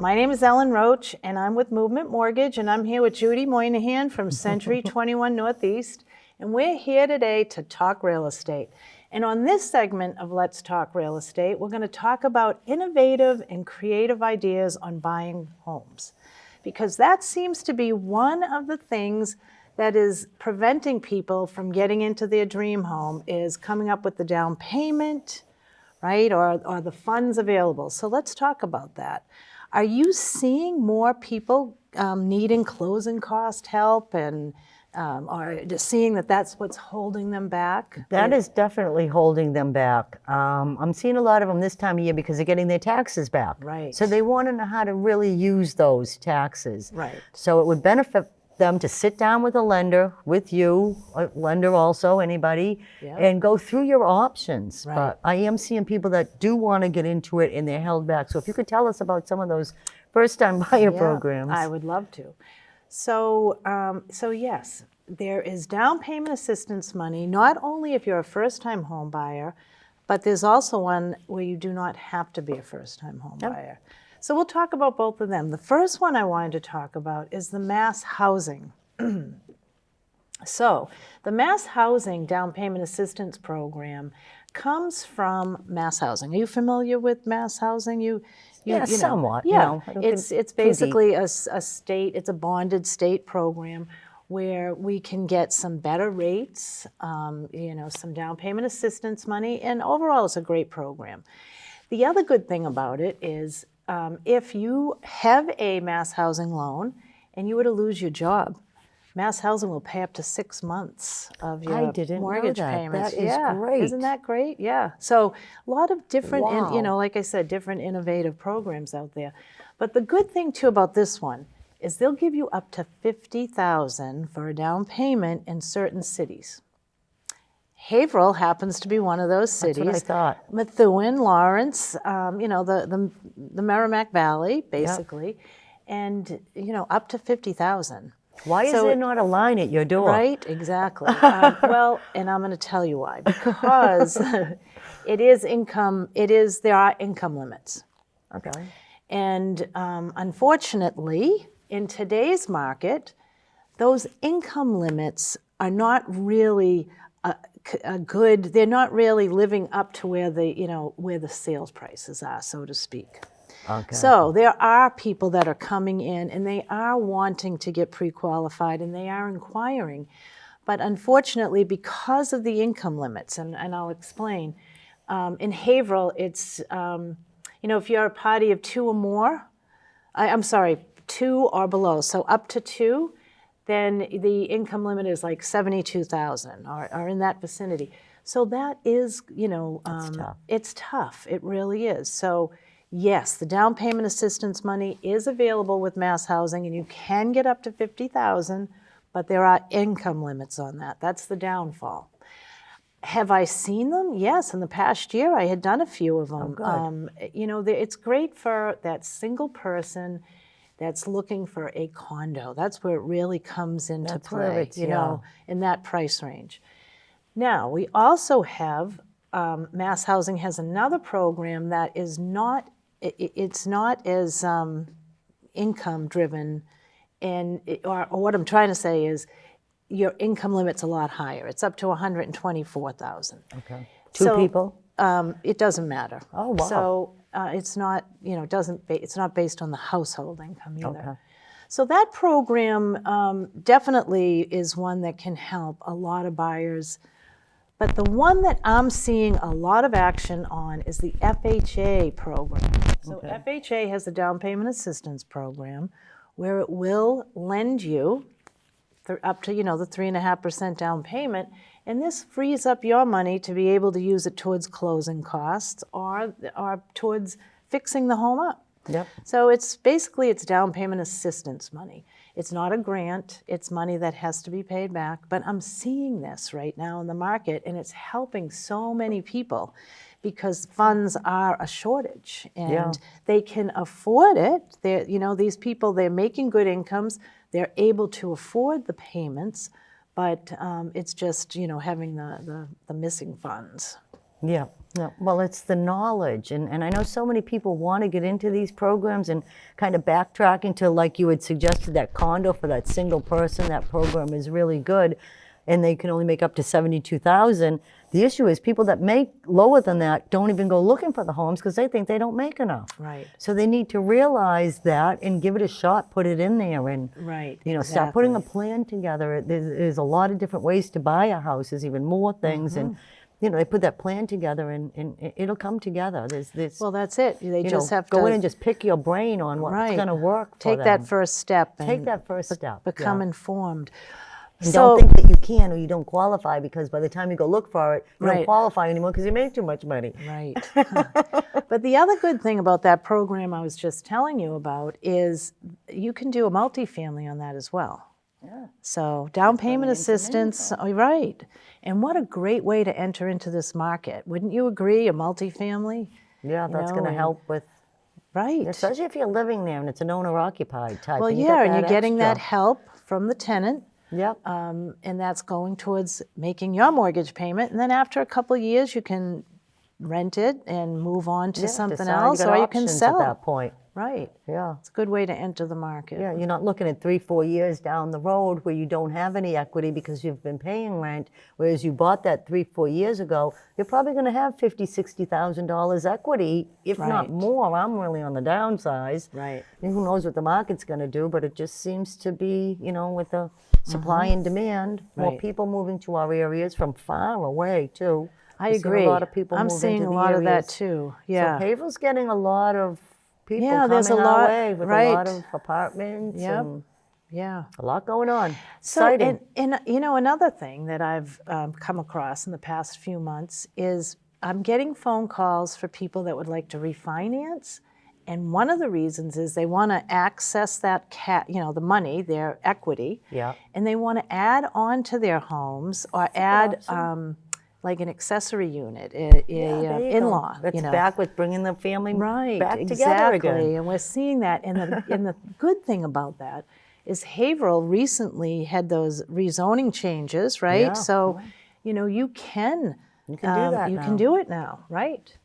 My name is Ellen Roche, and I'm with Movement Mortgage, and I'm here with Judy Moynihan from Century 21 Northeast, and we're here today to talk real estate. And on this segment of Let's Talk Real Estate, we're going to talk about innovative and creative ideas on buying homes, because that seems to be one of the things that is preventing people from getting into their dream home, is coming up with the down payment, right, or the funds available. So let's talk about that. Are you seeing more people needing closing cost help, and or just seeing that that's what's holding them back? That is definitely holding them back. I'm seeing a lot of them this time of year because they're getting their taxes back. Right. So they want to know how to really use those taxes. Right. So it would benefit them to sit down with a lender, with you, a lender also, anybody, Yep. and go through your options. Right. But I am seeing people that do want to get into it and they're held back. So if you could tell us about some of those first-time buyer programs. I would love to. So yes, there is down payment assistance money, not only if you're a first-time home buyer, but there's also one where you do not have to be a first-time home buyer. So we'll talk about both of them. The first one I wanted to talk about is the mass housing. So the mass housing down payment assistance program comes from mass housing. Are you familiar with mass housing? You know. Somewhat. Yeah, You know, it's basically a state, it's a bonded state program where we can get some better rates, some down payment assistance money, and overall it's a great program. The other good thing about it is if you have a mass housing loan and you were to lose your job, mass housing will pay up to 6 months of your mortgage payments. That is great. Isn't that great? Yeah. So a lot of different, Wow. like I said, different innovative programs out there. But the good thing too about this one is they'll give you up to $50,000 for a down payment in certain cities. Haverhill happens to be one of those cities. That's what I thought. Methuen, Lawrence, the Merrimack Valley, basically, and up to 50,000. Why is there not a line at your door? Right, exactly. Well, and I'm going to tell you why. Because there are income limits. Okay. And unfortunately, in today's market, those income limits are not really good. They're not really living up to where the sales prices are, so to speak. Okay. So there are people that are coming in and they are wanting to get pre-qualified and they are inquiring. But unfortunately, because of the income limits, and I'll explain, in Haverhill, it's, if you're a party of two or more, two or below, so up to two, then the income limit is like $72,000 or in that vicinity. So that is, tough. It's tough. It really is. So yes, the down payment assistance money is available with mass housing, and you can get up to $50,000, but there are income limits on that. That's the downfall. Have I seen them? Yes, in the past year I had done a few of them. Oh, good. It's great for that single person that's looking for a condo. That's where it really comes into play, in that price range. Now, we also have, Mass Housing has another program that is not, it's not as income driven, or what I'm trying to say is your income limit's a lot higher. It's up to $124,000. Okay. Two people? It doesn't matter. Oh, wow. So it's not, it's not based on the household income either. Okay. So that program definitely is one that can help a lot of buyers. But the one that I'm seeing a lot of action on is the FHA program. So FHA has a down payment assistance program where it will lend you up to, the 3.5% down payment. And this frees up your money to be able to use it towards closing costs or towards fixing the home up. Yep. So it's down payment assistance money. It's not a grant, it's money that has to be paid back, but I'm seeing this right now in the market, and it's helping so many people because funds are a shortage and they can afford it. These people, they're making good incomes, they're able to afford the payments, but it's just, having the missing funds. Yeah. No, well, it's the knowledge. And I know so many people want to get into these programs and kind of backtracking to, like you had suggested, that condo for that single person. That program is really good. And they can only make up to 72,000. The issue is people that make lower than that don't even go looking for the homes because they think they don't make enough. Right. So they need to realize that and give it a shot, put it in there, and Right, start putting a exactly. plan together. There's a lot of different ways to buy a house. There's even more things, and they put that plan together, and it'll come together. There's Well, that's it. They you just know, have go to in and just pick your brain on what's right. going to work for Take them. that first step. Take and that first step. Become yeah. informed. And So, don't think that you can or you don't qualify, because by the time you go look for it, you Right. don't qualify anymore because you make too much money. right. But the other good thing about that program I was just telling you about is you can do a multifamily on that as well. Yeah. So down payment bringing in some assistance, right. And what a great way to enter into this market. Wouldn't you agree, a multifamily? Yeah, You that's know, going to and- help with, Right. especially if you're living there and it's an owner-occupied type. Well, and you yeah, got and you're that getting that extra. help from the tenant. Yep. And that's going towards making your mortgage payment. And then after a couple of years, you can rent it and move on to Yeah, something decide. else, You got or you can options sell. at that point. Right. Yeah. It's a good way to enter the market. Yeah, you're not looking at 3-4 years down the road where you don't have any equity because you've been paying rent, whereas you bought that 3-4 years ago, you're probably going to have $50,000-$60,000 equity, if Right. not more. I'm really on the downsize. Right. And who knows what the market's going to do, but it just seems to be, with the supply and demand, more Right. people moving to our areas from far away too. I We're seeing agree. A lot of people I'm move seeing into a the lot of that areas. too. Yeah. So Haverhill's getting a lot of people Yeah, there's coming a our lot- way with a right. lot of apartments Yep. and Yeah. a lot going on. So, Exciting. and another thing that I've come across in the past few months is I'm getting phone calls for people that would like to refinance. And one of the reasons is they want to access that the money, their equity, Yeah. and they want to add on to their homes or add option. like an accessory unit, There you go. in-law. That's back with bringing the family Right, back exactly. together again. And we're seeing that. And the good thing about that is Haverhill recently had those rezoning changes, right? Yeah, So, you can You can do that you now. can do it now, right?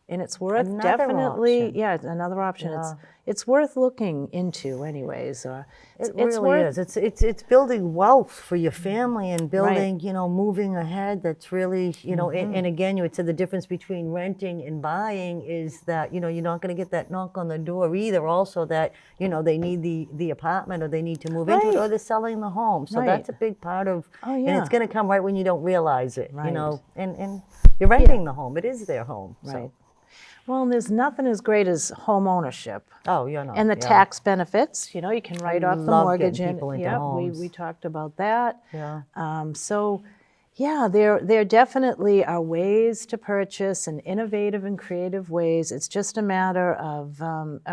And it's worth Another definitely, option. yeah, another option. Yeah. It's worth looking into, anyways. It it's really worth, is. It's building wealth for your family and building, moving ahead. That's really, and again, you had said the difference between renting and buying is that, you're not going to get that knock on the door either. Also that, they need the apartment or they need to move into it or they're selling the home. So Right. that's a big part of, Oh, and yeah. it's going to come right when you don't realize it, Right. and you're renting the home. It is their home. So. Right. Well, and there's nothing as great as home ownership. Oh, And the tax benefits, you can write off the love mortgage. getting people into yeah, homes. we talked about that. Yeah. So, yeah, there definitely are ways to purchase in innovative and creative ways. It's just a matter of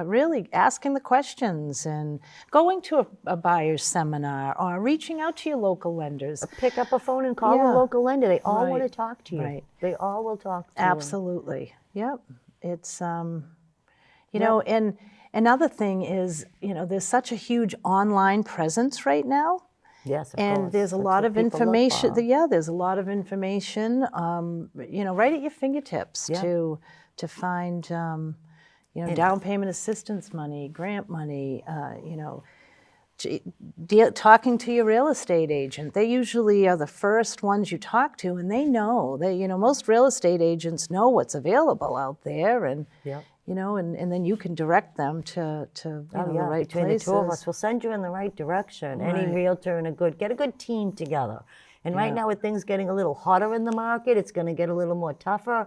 really asking the questions and going to a buyer's seminar or reaching out to your local lenders. Pick up a phone and call Yeah. a local lender. They all want to Right. talk to you. Right. They all will talk to you. Absolutely. Yep. It's, and another thing is, there's such a huge online presence right now. Yes, of And course. there's a That's lot what of people look information. for. Yeah, there's a lot of information, right at your fingertips Yeah. to find, down payment assistance money, grant money, talking to your real estate agent. They usually are the first ones you talk to, and they know. Most real estate agents know what's available out there, and Yep. and then you can direct them to the right Between places. the two of us, we'll send you in the right direction. Any Right. realtor and get a good team together. And right Yeah. now, with things getting a little hotter in the market, it's going to get a little more tougher.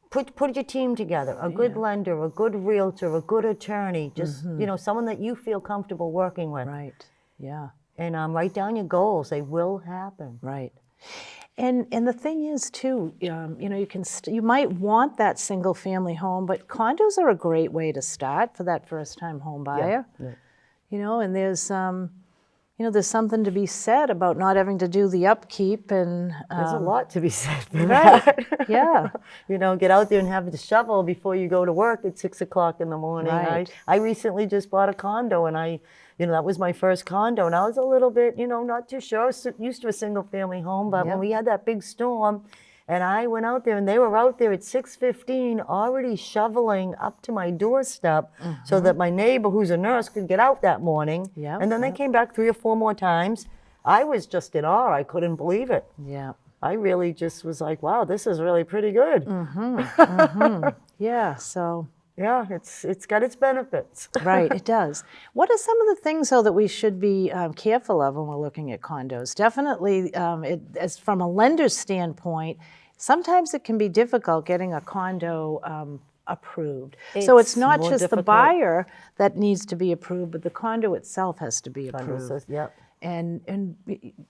Put your team together. A good lender, a good realtor, a good attorney. Just someone that you feel comfortable working with. Right. Yeah. And write down your goals. They will happen. Right. And the thing is too, you can you might want that single family home, but condos are a great way to start for that first time home buyer. Yeah. And there's there's something to be said about not having to do the upkeep and There's a lot to be said for right. that. Yeah. Get out there and have the shovel before you go to work at 6 o'clock in the morning. Right. I recently just bought a condo, and that was my first condo, and I was a little bit, not too sure. I was used to a single family home, but Yep. when we had that big storm, And I went out there, and they were out there at 6:15 already shoveling up to my doorstep so that my neighbor, who's a nurse, could get out that morning. Yep, And then they came back 3 or 4 more times. I was just in awe. I couldn't believe it. Yeah. I really just was like, wow, this is really pretty good. Yeah, so. Yeah, it's got its benefits. Right, it does. What are some of the things, though, that we should be careful of when we're looking at condos? Definitely, as from a lender's standpoint, sometimes it can be difficult getting a condo approved. So it's not more just the difficult. buyer that needs to be approved, but the condo itself has to be Condo approved. says, yep. And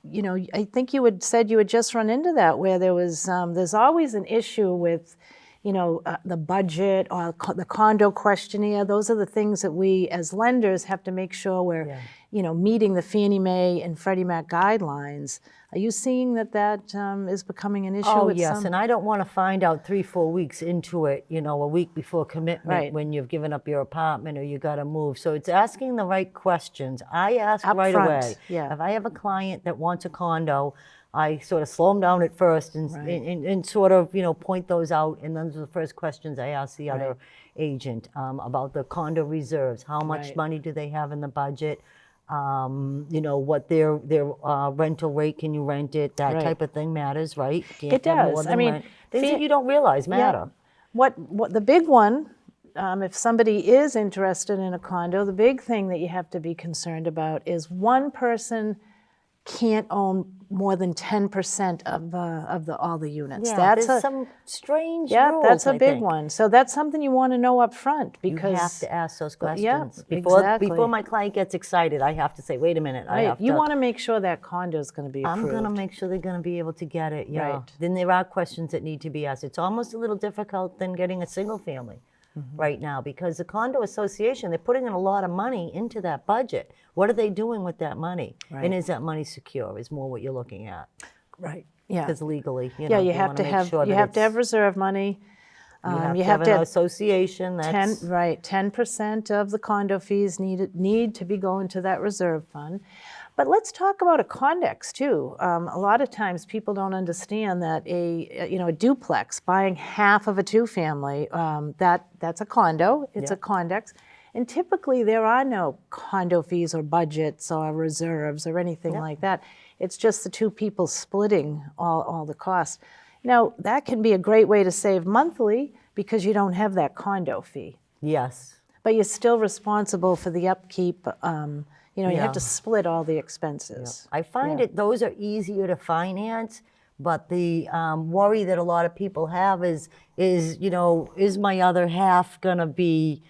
you know, I think you had said you had just run into that, where there was there's always an issue with, you know, the budget or the condo questionnaire. Those are the things that we as lenders have to make sure we're, you know, meeting the Fannie Mae and Freddie Mac guidelines. Are you seeing that is becoming an issue? Oh, with yes, some? and I don't want to find out 3-4 weeks into it, you know, a week before commitment Right. when you've given up your apartment or you got to move. So it's asking the right questions. I ask Up right front, away. yeah. If I have a client that wants a condo, I sort of slow them down at first and sort of, you know, point those out. And those are the first questions I ask the other agent about the condo reserves. How much Right. money do they have in the budget? You know, what their rental rate, can you rent it? That Right. type of thing matters, right? It Have more does. than I mean, rent. Things that you don't realize matter. What the big one, if somebody is interested in a condo, the big thing that you have to be concerned about is one person can't own more than 10% of all the units. Yeah, That's there's a some strange yeah, rules, that's a I big think. one. So that's something you want to know up front, You because have to ask those questions. yeah, before exactly. my client gets excited, I have to say, wait a minute, I right, have you to. want to make sure that condo is going to be I'm approved. going to make sure they're going to be able to get it, yeah. Right. Then there are questions that need to be asked. It's almost a little difficult than getting a single family right now, because the condo association, they're putting in a lot of money into that budget. What are they doing with that money? Right. And is that money secure is more what you're looking at. Right. Yeah. Because legally, you Yeah, know, you have wanna to make have sure you that have to it's- have reserve money. you have to have an association that's 10% of the condo fees need to be going to that reserve fund. But let's talk about a condex too. A lot of times people don't understand that a duplex, buying half of a two-family, that's a condo. It's a condex, and typically there are no condo fees or budgets or reserves or anything like that. It's just the two people splitting all the costs. Now, that can be a great way to save monthly because you don't have that condo fee, yes. but you're still responsible for the upkeep. You have to split all the expenses. I find those are easier to finance, but the worry that a lot of people have is my other half gonna be,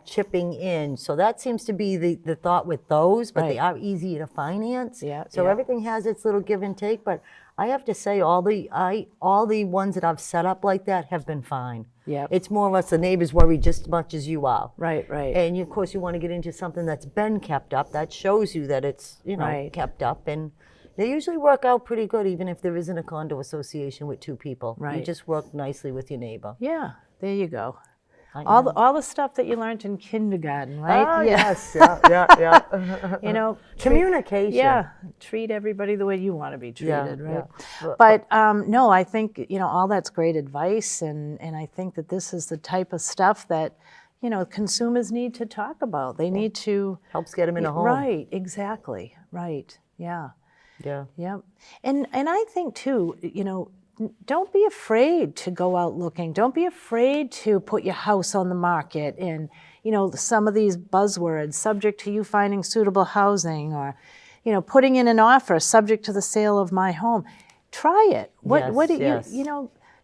chipping in? So that seems to be the thought with those, but they are easier to finance. Yeah, So yeah. everything has its little give and take, but I have to say all the ones that I've set up like that have been fine. Yep. It's more or less the neighbors worry just as much as you are. Right. And of course, you want to get into something that's been kept up. That shows you that it's Right. kept up, and they usually work out pretty good, even if there isn't a condo association with two people. You Right. just work nicely with your neighbor. Yeah, there you go. I All the stuff that you learned in kindergarten, right? Ah, yes, yeah. Communication. Yeah, treat everybody the way you want to be treated, right? yeah. But no, I think all that's great advice, and I think that this is the type of stuff that consumers need to talk about. They need to Helps get them in a home. Right, exactly, right, yeah. Yeah. Yeah. And I think too, don't be afraid to go out looking. Don't be afraid to put your house on the market and, some of these buzzwords, subject to you finding suitable housing, or, putting in an offer subject to the sale of my home. Try it. What do yes.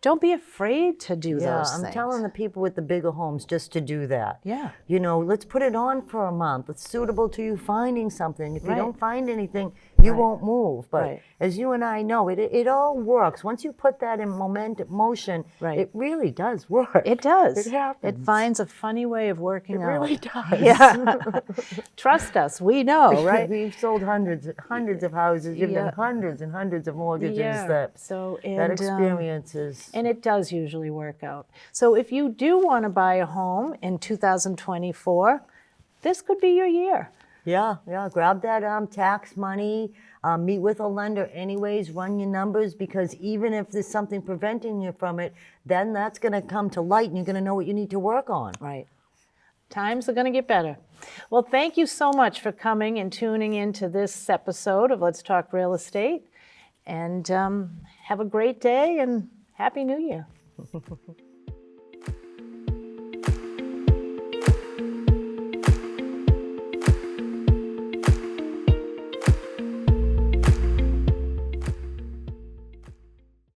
don't be afraid to do Yeah, those I'm things. telling the people with the bigger homes just to do that. Yeah. Let's put it on for a month. It's suitable to you finding something. If you Right. don't find anything, you won't move. But Right. as you and I know, it all works. Once you put that in motion, Right. it really does work. It does. It happens. It finds a funny way of working It out. really does. Yeah. Trust us, we know, right? We've sold hundreds of houses, given Yeah. hundreds and hundreds of mortgages. Yeah. That So, that and, experience is. And it does usually work out. So if you do want to buy a home in 2024, this could be your year. Yeah, grab that tax money, meet with a lender anyways, run your numbers, because even if there's something preventing you from it, then that's going to come to light and you're going to know what you need to work on. Right. Times are going to get better. Well, thank you so much for coming and tuning into this episode of Let's Talk Real Estate. And have a great day and Happy New Year.